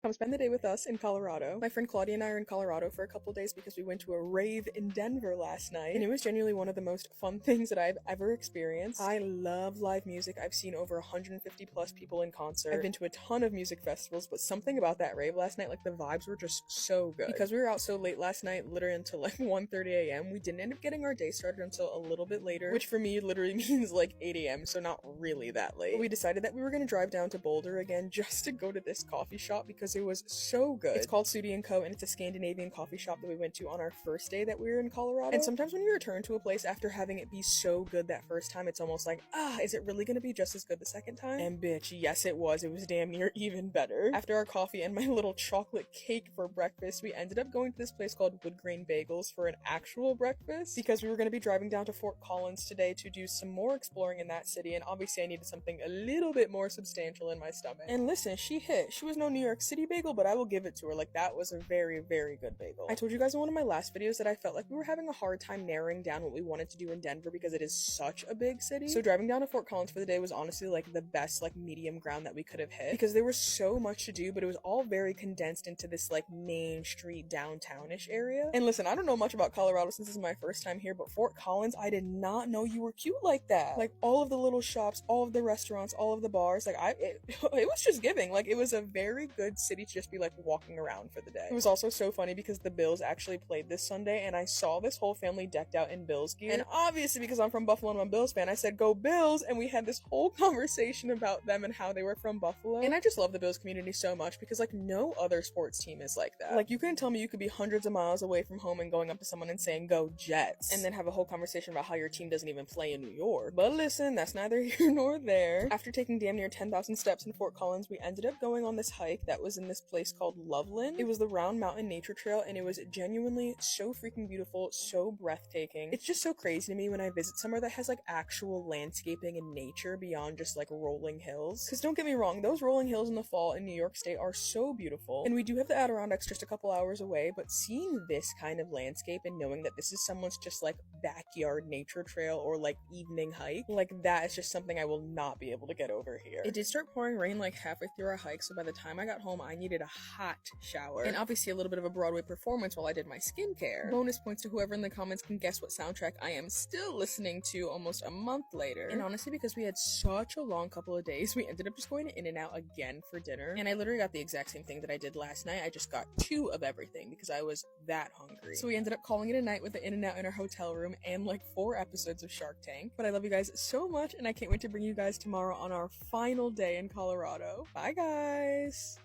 Come spend the day with us in Colorado. My friend Claudia and I are in Colorado for a couple days because we went to a rave in Denver last night, and it was genuinely one of the most fun things that I've ever experienced. I love live music. I've seen over 150 plus people in concert. I've been to a ton of music festivals, but something about that rave last night, like the vibes were just so good. Because we were out so late last night, literally until like 1:30 a.m., we didn't end up getting our day started until a little bit later, which for me literally means like 8 a.m., so not really that late. But we decided that we were gonna drive down to Boulder again just to go to this coffee shop because it was so good. It's called Suti and Co, and it's a Scandinavian coffee shop that we went to on our first day that we were in Colorado. And sometimes when you return to a place after having it be so good that first time, it's almost like, is it really gonna be just as good the second time? And bitch, yes it was. It was damn near even better. After our coffee and my little chocolate cake for breakfast, we ended up going to this place called Wood Grain Bagels for an actual breakfast because we were going to be driving down to Fort Collins today to do some more exploring in that city, and obviously I needed something a little bit more substantial in my stomach. And listen, she hit. She was no New York City bagel, but I will give it to her. Like, that was a very, very good bagel. I told you guys in one of my last videos that I felt like we were having a hard time narrowing down what we wanted to do in Denver because it is such a big city. So driving down to Fort Collins for the day was honestly like the best like medium ground that we could have hit because there was so much to do, but it was all very condensed into this like main street downtownish area. And listen, I don't know much about Colorado since this is my first time here, but Fort Collins, I did not know you were cute like that. Like, all of the little shops, all of the restaurants, all of the bars, like it was just giving. Like, it was a very good city to just be like walking around for the day. It was also so funny because the Bills actually played this Sunday, and I saw this whole family decked out in Bills gear. And obviously because I'm from Buffalo and I'm a Bills fan, I said go Bills, and we had this whole conversation about them and how they were from Buffalo. And I just love the Bills community so much because like no other sports team is like that. Like, you couldn't tell me you could be hundreds of miles away from home and going up to someone and saying go Jets, and then have a whole conversation about how your team doesn't even play in New York. But listen, that's neither here nor there. After taking damn near 10,000 steps in Fort Collins, we ended up going on this hike that was in this place called Loveland. It was the Round Mountain Nature Trail, and it was genuinely so freaking beautiful, so breathtaking. It's just so crazy to me when I visit somewhere that has like actual landscaping and nature beyond just like rolling hills. Because don't get me wrong, those rolling hills in the fall in New York State are so beautiful, and we do have the Adirondacks just a couple hours away, but seeing this kind of landscape and knowing that this is someone's just like backyard nature trail or like evening hike, like that is just something I will not be able to get over here. It did start pouring rain like halfway through our hike, so by the time I got home I needed a hot shower and obviously a little bit of a Broadway performance while I did my skincare. Bonus points to whoever in the comments can guess what soundtrack I am still listening to almost a month later. And honestly, because we had such a long couple of days, we ended up just going to In-N-Out again for dinner, and I literally got the exact same thing that I did last night. I just got 2 of everything because I was that hungry. So we ended up calling it a night with the In-N-Out in our hotel room and like 4 episodes of Shark Tank. But I love you guys so much, and I can't wait to bring you guys tomorrow on our final day in Colorado. Bye guys!